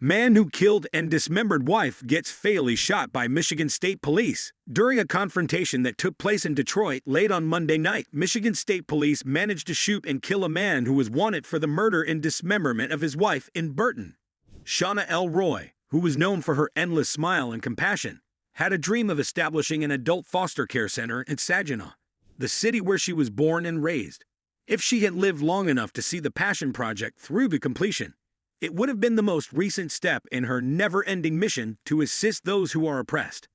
Man who killed and dismembered wife gets fatally shot by Michigan State Police. During a confrontation that took place in Detroit late on Monday night, Michigan State Police managed to shoot and kill a man who was wanted for the murder and dismemberment of his wife in Burton. Shauna L. Roy, who was known for her endless smile and compassion, had a dream of establishing an adult foster care center in Saginaw, the city where she was born and raised. If she had lived long enough to see the Passion Project through to completion, it would have been the most recent step in her never-ending mission to assist those who are oppressed.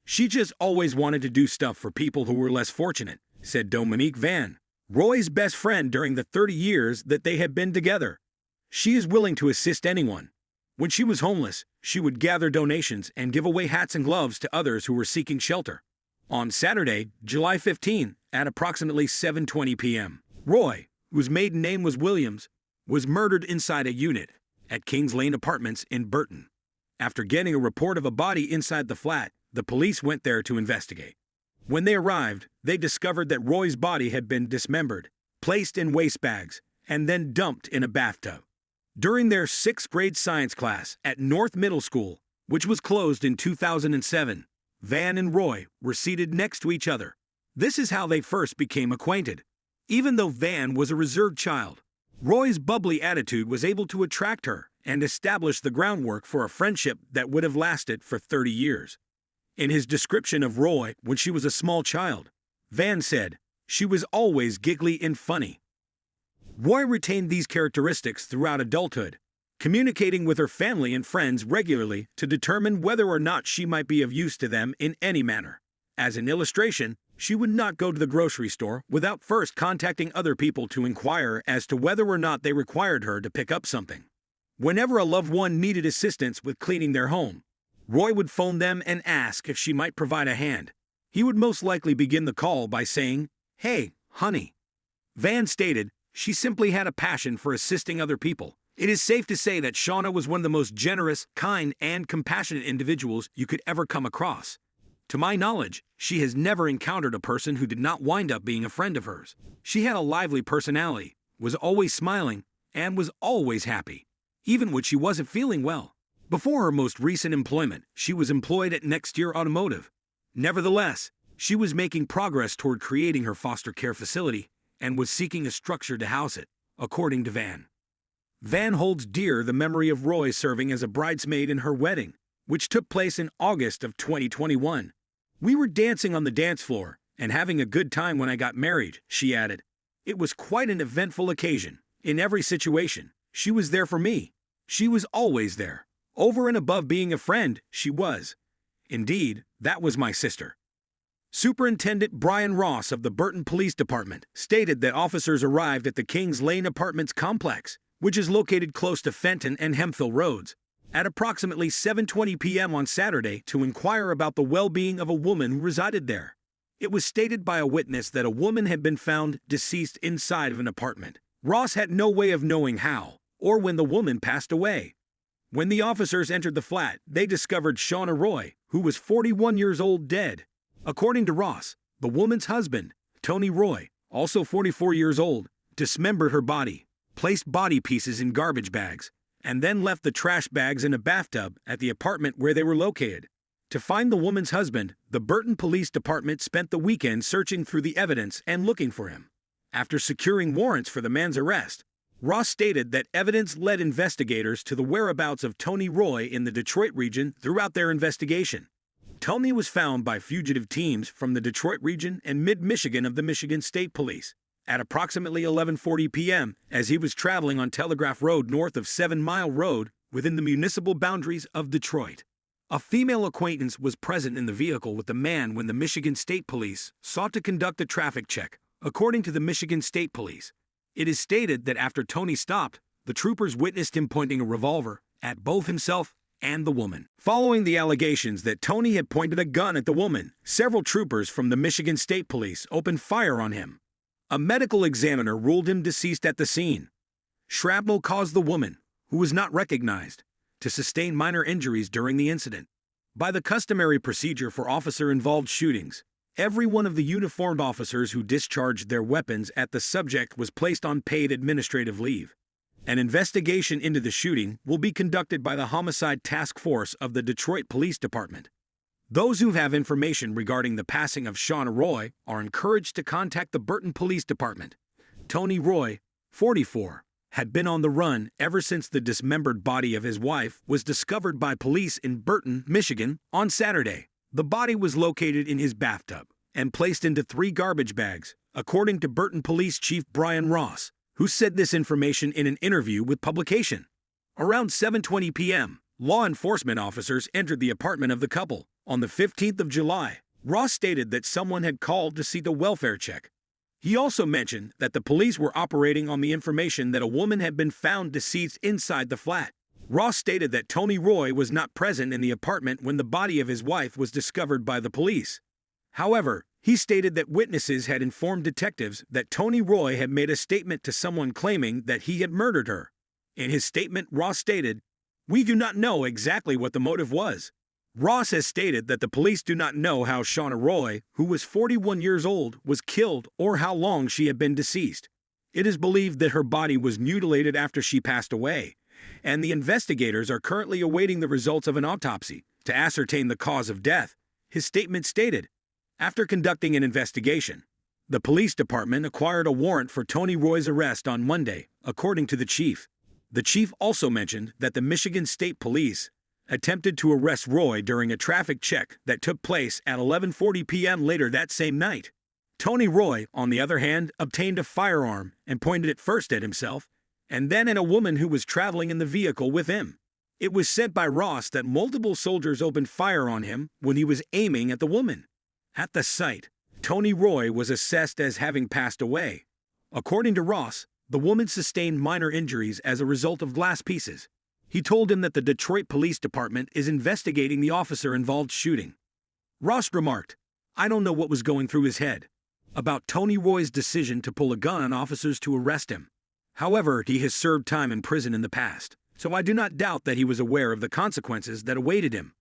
She just always wanted to do stuff for people who were less fortunate, said Dominique Van, Roy's best friend during the 30 years that they had been together. She is willing to assist anyone. When she was homeless, she would gather donations and give away hats and gloves to others who were seeking shelter. On Saturday, July 15, at approximately 7:20 p.m., Roy, whose maiden name was Williams, was murdered inside a unit at Kings Lane Apartments in Burton. After getting a report of a body inside the flat, the police went there to investigate. When they arrived, they discovered that Roy's body had been dismembered, placed in waste bags, and then dumped in a bathtub. During their 6th grade science class at North Middle School, which was closed in 2007, Van and Roy were seated next to each other. This is how they first became acquainted. Even though Van was a reserved child, Roy's bubbly attitude was able to attract her and establish the groundwork for a friendship that would have lasted for 30 years. In his description of Roy when she was a small child, Van said, "She was always giggly and funny." Roy retained these characteristics throughout adulthood, communicating with her family and friends regularly to determine whether or not she might be of use to them in any manner. As an illustration, she would not go to the grocery store without first contacting other people to inquire as to whether or not they required her to pick up something. Whenever a loved one needed assistance with cleaning their home, Roy would phone them and ask if she might provide a hand. He would most likely begin the call by saying, "Hey, honey." Van stated, "She simply had a passion for assisting other people." It is safe to say that Shauna was one of the most generous, kind, and compassionate individuals you could ever come across. To my knowledge, she has never encountered a person who did not wind up being a friend of hers. She had a lively personality, was always smiling, and was always happy, even when she wasn't feeling well. Before her most recent employment, she was employed at Next Year Automotive. Nevertheless, she was making progress toward creating her foster care facility and was seeking a structure to house it, according to Van. Van holds dear the memory of Roy serving as a bridesmaid in her wedding, which took place in August of 2021. "We were dancing on the dance floor and having a good time when I got married," she added. "It was quite an eventful occasion. In every situation, she was there for me. She was always there. Over and above being a friend, she was. Indeed, that was my sister." Superintendent Brian Ross of the Burton Police Department stated that officers arrived at the Kings Lane Apartments complex, which is located close to Fenton and Hemphill Roads, at approximately 7:20 p.m. on Saturday to inquire about the well-being of a woman who resided there. It was stated by a witness that a woman had been found deceased inside of an apartment. Ross had no way of knowing how or when the woman passed away. When the officers entered the flat, they discovered Shauna Roy, who was 41 years old, dead. According to Ross, the woman's husband, Tony Roy, also 44 years old, dismembered her body, placed body pieces in garbage bags, and then left the trash bags in a bathtub at the apartment where they were located. To find the woman's husband, the Burton Police Department spent the weekend searching through the evidence and looking for him. After securing warrants for the man's arrest, Ross stated that evidence led investigators to the whereabouts of Tony Roy in the Detroit region throughout their investigation. Tony was found by fugitive teams from the Detroit region and mid-Michigan of the Michigan State Police at approximately 11:40 p.m. as he was traveling on Telegraph Road north of 7 Mile Road within the municipal boundaries of Detroit. A female acquaintance was present in the vehicle with the man when the Michigan State Police sought to conduct a traffic check, according to the Michigan State Police. It is stated that after Tony stopped, the troopers witnessed him pointing a revolver at both himself and the woman. Following the allegations that Tony had pointed a gun at the woman, several troopers from the Michigan State Police opened fire on him. A medical examiner ruled him deceased at the scene. Shrapnel caused the woman, who was not recognized, to sustain minor injuries during the incident. By the customary procedure for officer-involved shootings, every one of the uniformed officers who discharged their weapons at the subject was placed on paid administrative leave. An investigation into the shooting will be conducted by the Homicide Task Force of the Detroit Police Department. Those who have information regarding the passing of Shauna Roy are encouraged to contact the Burton Police Department. Tony Roy, 44, had been on the run ever since the dismembered body of his wife was discovered by police in Burton, Michigan, on Saturday. The body was located in his bathtub and placed into 3 garbage bags, according to Burton Police Chief Brian Ross, who said this information in an interview with Publication. Around 7:20 p.m., law enforcement officers entered the apartment of the couple. On the 15th of July, Ross stated that someone had called to see the welfare check. He also mentioned that the police were operating on the information that a woman had been found deceased inside the flat. Ross stated that Tony Roy was not present in the apartment when the body of his wife was discovered by the police. However, he stated that witnesses had informed detectives that Tony Roy had made a statement to someone claiming that he had murdered her. In his statement, Ross stated, "We do not know exactly what the motive was." Ross has stated that the police do not know how Shauna Roy, who was 41 years old, was killed or how long she had been deceased. It is believed that her body was mutilated after she passed away, and the investigators are currently awaiting the results of an autopsy to ascertain the cause of death, his statement stated. After conducting an investigation, the police department acquired a warrant for Tony Roy's arrest on Monday, according to the chief. The chief also mentioned that the Michigan State Police attempted to arrest Roy during a traffic check that took place at 11:40 p.m. later that same night. Tony Roy, on the other hand, obtained a firearm and pointed it first at himself and then at a woman who was traveling in the vehicle with him. It was said by Ross that multiple soldiers opened fire on him when he was aiming at the woman. At the site, Tony Roy was assessed as having passed away. According to Ross, the woman sustained minor injuries as a result of glass pieces. He told him that the Detroit Police Department is investigating the officer-involved shooting. Ross remarked, "I don't know what was going through his head about Tony Roy's decision to pull a gun on officers to arrest him. However, he has served time in prison in the past, so I do not doubt that he was aware of the consequences that awaited him."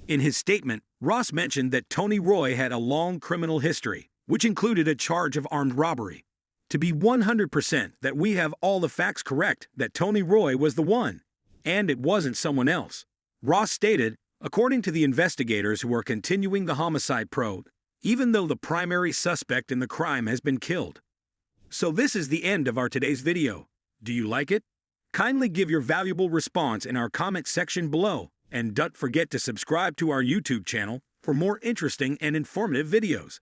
In his statement, Ross mentioned that Tony Roy had a long criminal history, which included a charge of armed robbery. To be 100% that we have all the facts correct that Tony Roy was the one, and it wasn't someone else. Ross stated, according to the investigators who are continuing the homicide probe, even though the primary suspect in the crime has been killed. So this is the end of our today's video. Do you like it? Kindly give your valuable response in our comment section below, and don't forget to subscribe to our YouTube channel for more interesting and informative videos.